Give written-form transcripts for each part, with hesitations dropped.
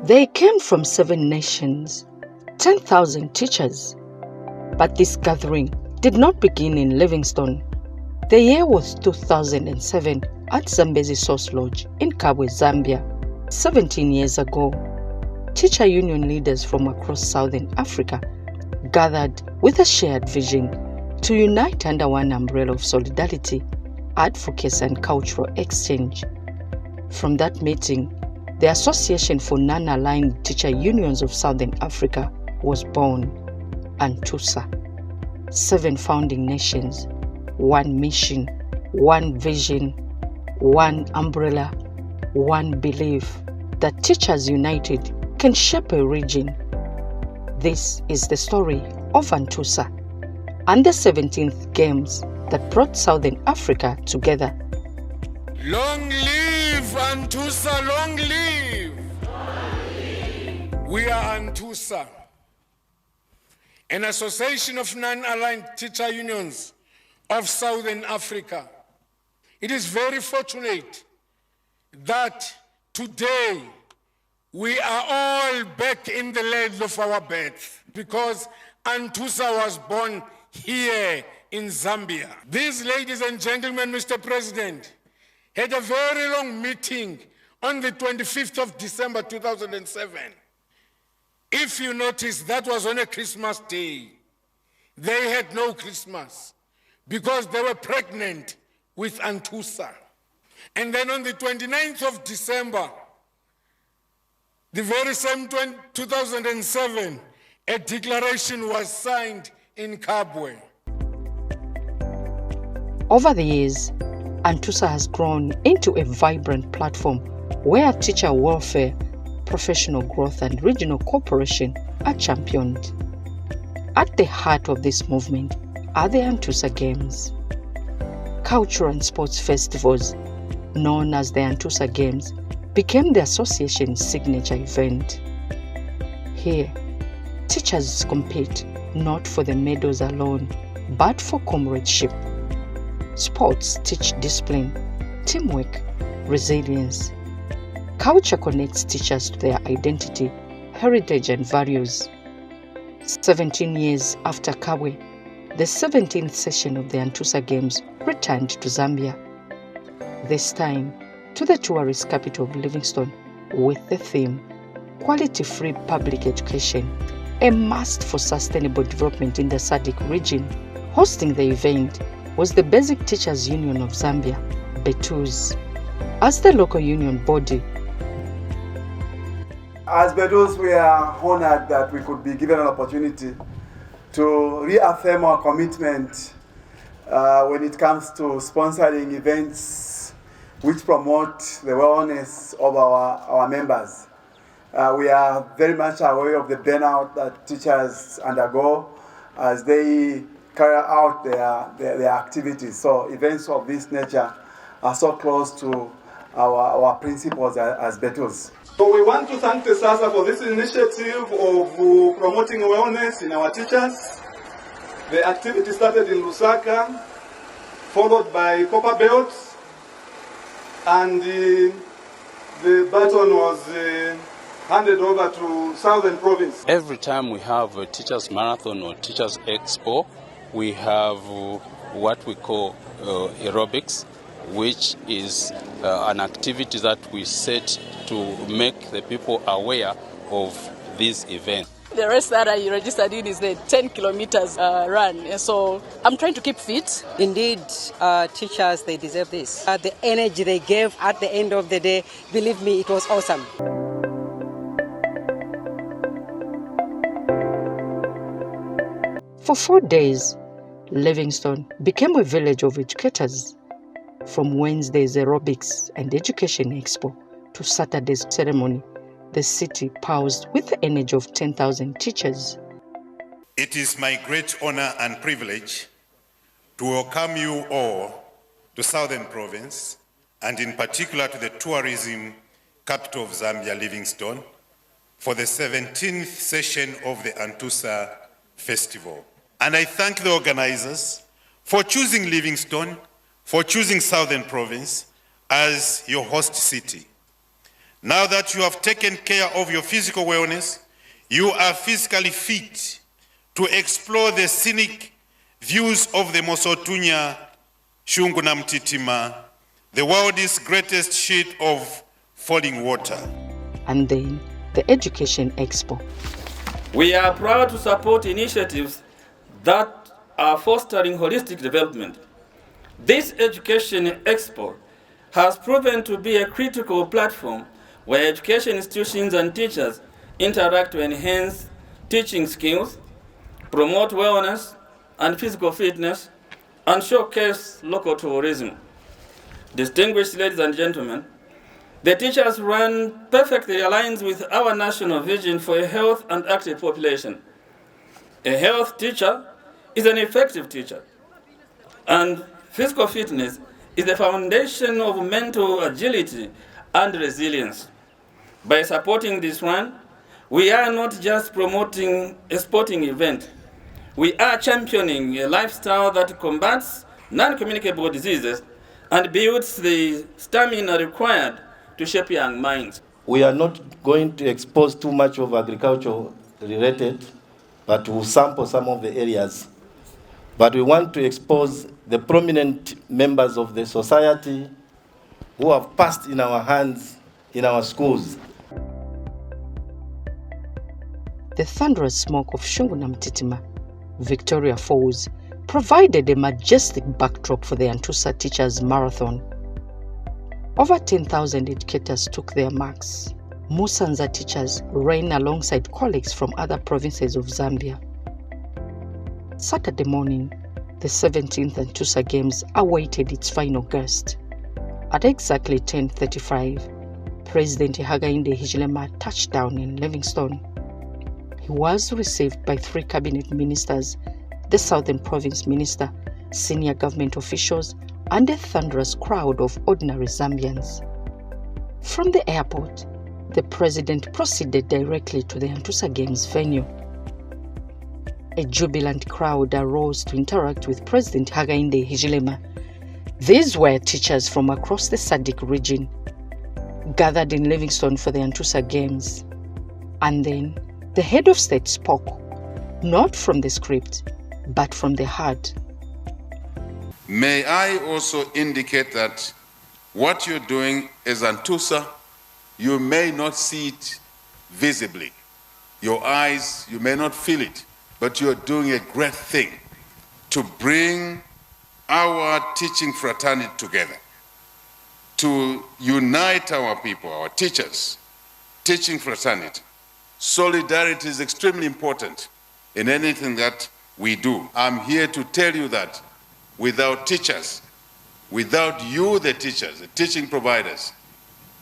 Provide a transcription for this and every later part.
They came from 7 nations, 10,000 teachers. But this gathering did not begin in Livingstone. The year was 2007 at Zambezi Source Lodge in Kabwe, Zambia. 17 years ago, teacher union leaders from across Southern Africa gathered with a shared vision to unite under one umbrella of solidarity, advocacy and cultural exchange. From that meeting, the Association for Non-Aligned Teacher Unions of Southern Africa was born, Antusa. 7 founding nations, 1 mission, 1 vision, 1 umbrella, 1 belief that teachers united can shape a region. This is the story of Antusa and the 17th Games that brought Southern Africa together. Long live Antusa, long live! We are Antusa, an association of non-aligned teacher unions of Southern Africa. It is very fortunate that today we are all back in the land of our birth because Antusa was born here in Zambia. These ladies and gentlemen, Mr. President, had a very long meeting on the 25th of December 2007. If you notice, that was on a Christmas day. They had no Christmas because they were pregnant with Antusa. And then on the 29th of December, the very same 2007, a declaration was signed in Kabwe. Over the years, Antusa has grown into a vibrant platform where teacher welfare, professional growth and regional cooperation are championed. At the heart of this movement are the Antusa Games. Cultural and sports festivals, known as the Antusa Games, became the association's signature event. Here, teachers compete not for the medals alone, but for comradeship. Sports teach discipline, teamwork, resilience. Culture connects teachers to their identity, heritage and values. 17 years after Kabwe, the 17th session of the Antusa Games returned to Zambia. This time to the tourist capital of Livingstone with the theme, Quality-Free Public Education, a must for sustainable development in the SADC region. Hosting the event was the Basic Teachers Union of Zambia, BETUZ. As the local union body, as BETUZ, we are honored that we could be given an opportunity to reaffirm our commitment when it comes to sponsoring events which promote the wellness of our members. We are very much aware of the burnout that teachers undergo as they carry out their activities. So events of this nature are so close to our principles as BETUZ. So we want to thank the SASA for this initiative of promoting wellness in our teachers. The activity started in Lusaka, followed by Copper Belts, and the baton was handed over to Southern Province. Every time we have a teachers marathon or teachers expo, we have what we call aerobics, which is an activity that we set to make the people aware of this event. The race that I registered in is the 10 kilometers run, and so I'm trying to keep fit. Indeed, teachers, they deserve this. The energy they gave at the end of the day, believe me, it was awesome. For 4 days, Livingstone became a village of educators. From Wednesday's aerobics and education expo to Saturday's ceremony, the city pulsed with the energy of 10,000 teachers. It is my great honor and privilege to welcome you all to Southern Province, and in particular to the tourism capital of Zambia, Livingstone, for the 17th session of the Antusa Festival. And I thank the organizers for choosing Livingstone, for choosing Southern Province as your host city. Now that you have taken care of your physical wellness, you are physically fit to explore the scenic views of the Mosotunya Shungu na Mtitima, the world's greatest sheet of falling water. And then the Education Expo. We are proud to support initiatives that are fostering holistic development. This Education Expo has proven to be a critical platform where education institutions and teachers interact to enhance teaching skills, promote wellness and physical fitness, and showcase local tourism. Distinguished ladies and gentlemen, the Teachers Run perfectly aligns with our national vision for a health and active population. A health teacher is an effective teacher, and physical fitness is the foundation of mental agility and resilience. By supporting this run, we are not just promoting a sporting event, we are championing a lifestyle that combats non-communicable diseases and builds the stamina required to shape young minds. We are not going to expose too much of agriculture related, but we'll sample some of the areas. But we want to expose the prominent members of the society who have passed in our hands in our schools. The thunderous smoke of Shungu na Mtitima, Victoria Falls, provided a majestic backdrop for the Antusa Teachers Marathon. Over 10,000 educators took their marks. Musanza teachers ran alongside colleagues from other provinces of Zambia. Saturday morning, the 17th Antusa Games awaited its final guest. At exactly 10:35, President Hakainde Hichilema touched down in Livingstone. He was received by 3 cabinet ministers, the Southern Province Minister, senior government officials, and a thunderous crowd of ordinary Zambians. From the airport, the president proceeded directly to the Antusa Games venue. A jubilant crowd arose to interact with President Hakainde Hichilema. These were teachers from across the SADC region, gathered in Livingstone for the Antusa Games. And then, the head of state spoke, not from the script, but from the heart. May I also indicate that what you're doing as Antusa, you may not see it visibly. Your eyes, you may not feel it, but you're doing a great thing to bring our teaching fraternity together, to unite our people, our teachers, teaching fraternity. Solidarity is extremely important in anything that we do. I'm here to tell you that without teachers, without you, the teachers, the teaching providers,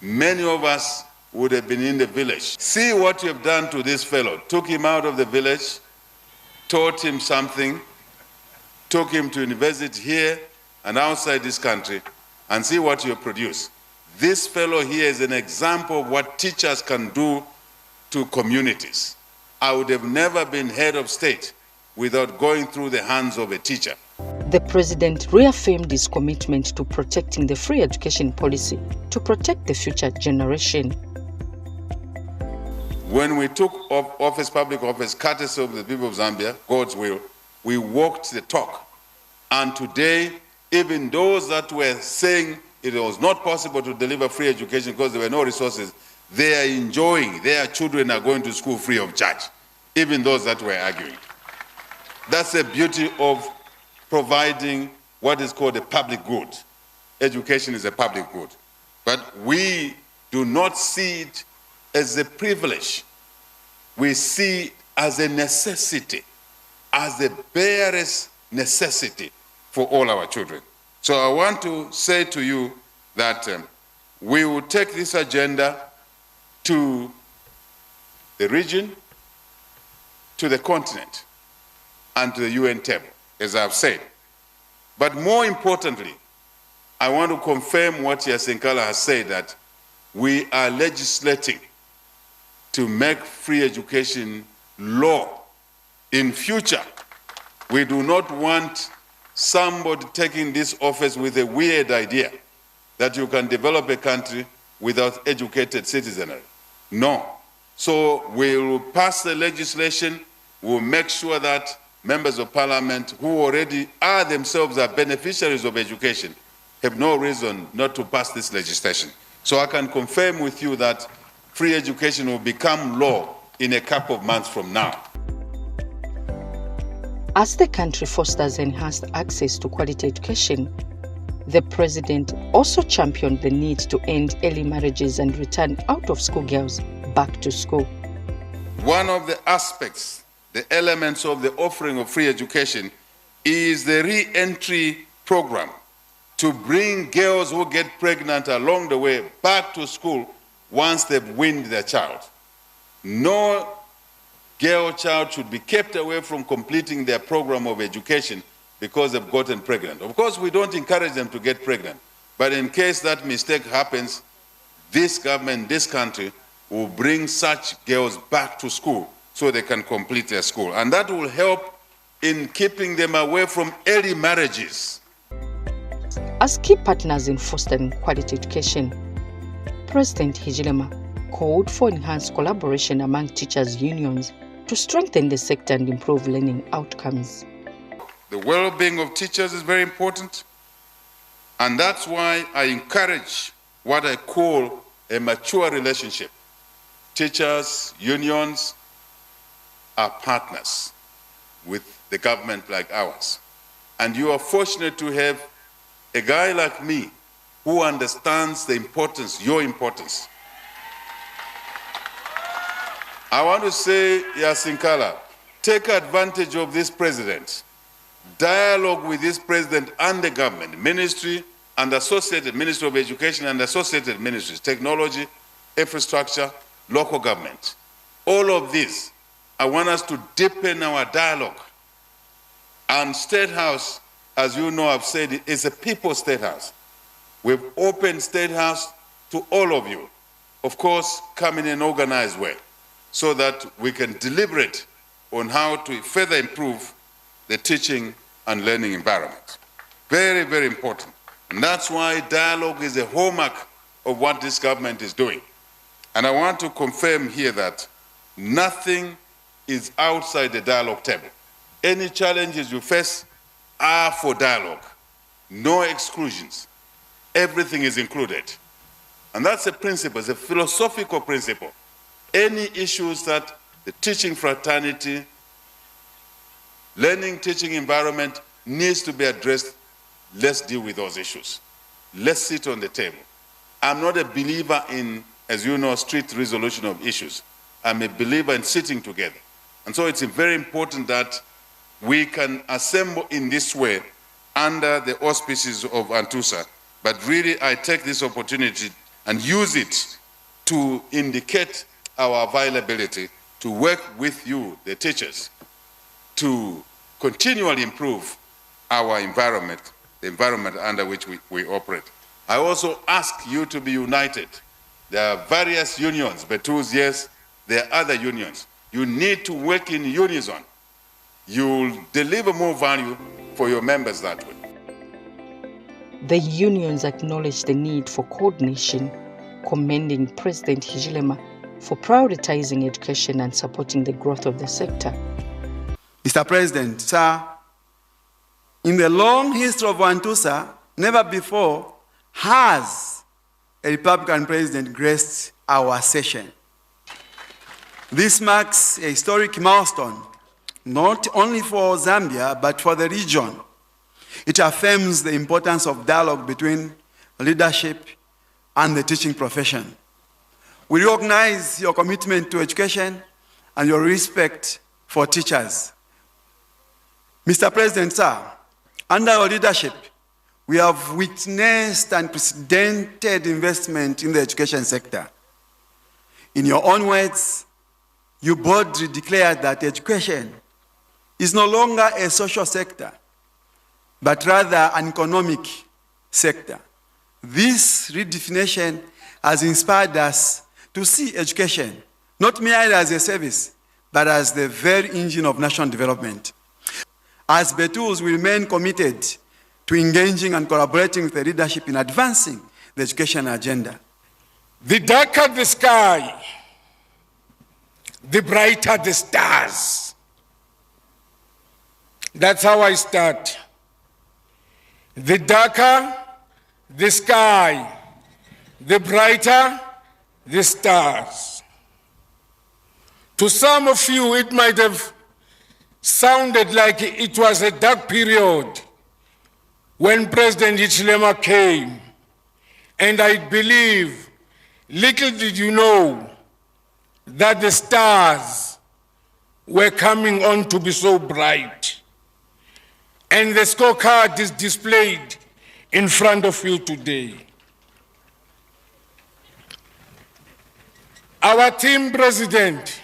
many of us would have been in the village. See what you have done to this fellow. Took him out of the village, taught him something, took him to university here and outside this country, and see what you have produced. This fellow here is an example of what teachers can do to communities. I would have never been head of state without going through the hands of a teacher. The president reaffirmed his commitment to protecting the free education policy to protect the future generation. When we took office, public office, courtesy of the people of Zambia, God's will, we walked the talk. And today, even those that were saying it was not possible to deliver free education because there were no resources, they are enjoying, their children are going to school free of charge, even those that were arguing. That's the beauty of providing what is called a public good. Education is a public good. But we do not see it as a privilege. We see it as a necessity, as the barest necessity for all our children. So I want to say to you that we will take this agenda to the region, to the continent, and to the UN table, as I've said. But more importantly, I want to confirm what Yasenkala has said, that we are legislating to make free education law. In future, we do not want somebody taking this office with a weird idea that you can develop a country without educated citizenry. No. So we will pass the legislation. We'll make sure that members of parliament who already are themselves are beneficiaries of education have no reason not to pass this legislation. So I can confirm with you that free education will become law in a couple of months from now. As the country fosters enhanced access to quality education, the president also championed the need to end early marriages and return out-of-school girls back to school. One of the aspects, the elements of the offering of free education is the re-entry program to bring girls who get pregnant along the way back to school once they've weaned their child. No girl child should be kept away from completing their program of education because they've gotten pregnant. Of course, we don't encourage them to get pregnant, but in case that mistake happens, this government, this country, will bring such girls back to school so they can complete their school. And that will help in keeping them away from early marriages. As key partners in fostering quality education, President Hichilema called for enhanced collaboration among teachers' unions to strengthen the sector and improve learning outcomes. The well-being of teachers is very important, and that's why I encourage what I call a mature relationship. Teachers, unions are partners with the government like ours. And you are fortunate to have a guy like me who understands the importance, your importance. I want to say, Yasinkala, take advantage of this president. Dialogue with this president and the government, ministry and associated, Ministry of Education and associated ministries, technology, infrastructure, local government. All of this, I want us to deepen our dialogue. And State House, as you know, I've said, is a people's State House. We've opened State House to all of you. Of course, come in an organized way so that we can deliberate on how to further improve the teaching and learning environment. Very, very important. And that's why dialogue is a hallmark of what this government is doing. And I want to confirm here that nothing is outside the dialogue table. Any challenges you face are for dialogue. No exclusions. Everything is included. And that's a principle, it's a philosophical principle. Any issues that the teaching fraternity, learning teaching environment needs to be addressed, let's deal with those issues. Let's sit on the table. I'm not a believer in, as you know, street resolution of issues. I'm a believer in sitting together. And so it's very important that we can assemble in this way under the auspices of Antusa. But really, I take this opportunity and use it to indicate our availability to work with you, the teachers, to continually improve our environment, the environment under which we operate. I also ask you to be united. There are various unions, Betus, yes, there are other unions. You need to work in unison. You'll deliver more value for your members that way. The unions acknowledge the need for coordination, commending President Hichilema for prioritizing education and supporting the growth of the sector. Mr. President, sir, in the long history of Antusa, never before has a Republican president graced our session. This marks a historic milestone, not only for Zambia, but for the region. It affirms the importance of dialogue between leadership and the teaching profession. We recognize your commitment to education and your respect for teachers. Mr. President, sir, under your leadership, we have witnessed unprecedented investment in the education sector. In your own words, you boldly declared that education is no longer a social sector, but rather an economic sector. This redefinition has inspired us to see education not merely as a service, but as the very engine of national development. As Betus, we remain committed to engaging and collaborating with the leadership in advancing the education agenda. The darker the sky, the brighter the stars. That's how I start. The darker the sky, the brighter the stars. To some of you, it might have sounded like it was a dark period when President Hichilema came. And I believe, little did you know that the stars were coming on to be so bright. And the scorecard is displayed in front of you today. Our team president,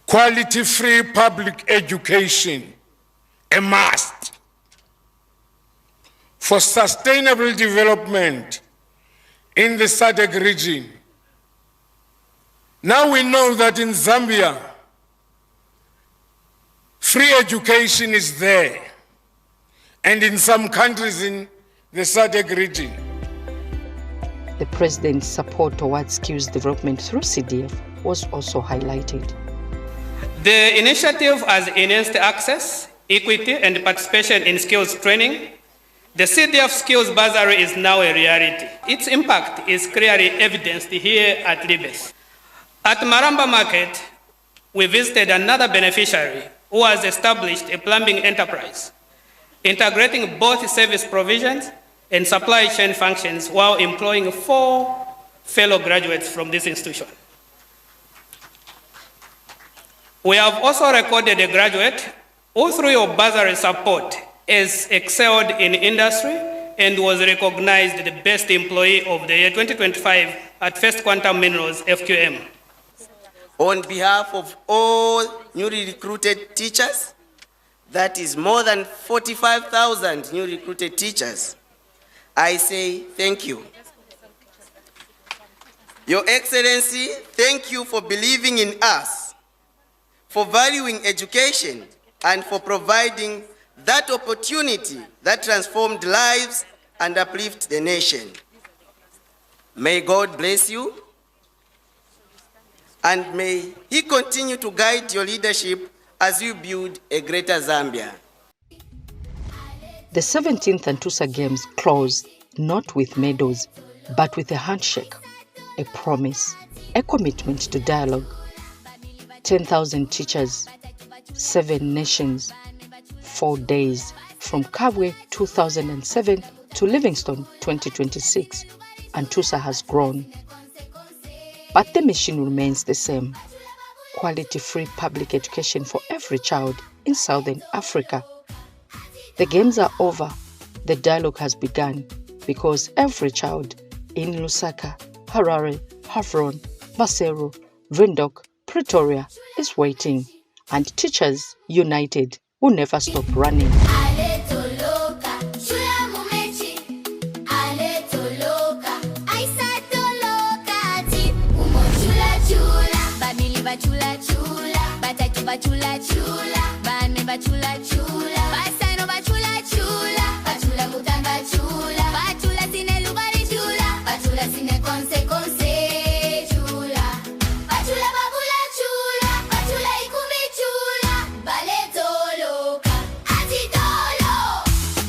quality free public education, a must for sustainable development in the SADC region. Now we know that in Zambia, free education is there, and in some countries in the SADC region. The president's support towards skills development through CDF was also highlighted. The initiative has enhanced access, equity, and participation in skills training. The CDF skills bursary is now a reality. Its impact is clearly evidenced here at Libes. At Maramba Market, we visited another beneficiary who has established a plumbing enterprise, integrating both service provisions and supply chain functions while employing 4 fellow graduates from this institution. We have also recorded a graduate who, through your bursary support, has excelled in industry and was recognized the best employee of the year 2025 at First Quantum Minerals, FQM. On behalf of all newly recruited teachers, that is more than 45,000 newly recruited teachers, I say thank you. Your Excellency, thank you for believing in us, for valuing education, and for providing that opportunity that transformed lives and uplift the nation. May God bless you, and may He continue to guide your leadership as you build a greater Zambia. The 17th Antusa Games closed not with medals, but with a handshake, a promise, a commitment to dialogue. 10,000 teachers, 7 nations, 4 days, from Kabwe 2007 to Livingstone 2026. Antusa has grown. But the mission remains the same: quality free public education for every child in Southern Africa. The games are over. The dialogue has begun, because every child in Lusaka, Harare, Havron, Maseru, Windhoek, Pretoria is waiting, and teachers united will never stop running. Chula chula, chula, chula, chula, chula, chula, chula, chula, chula.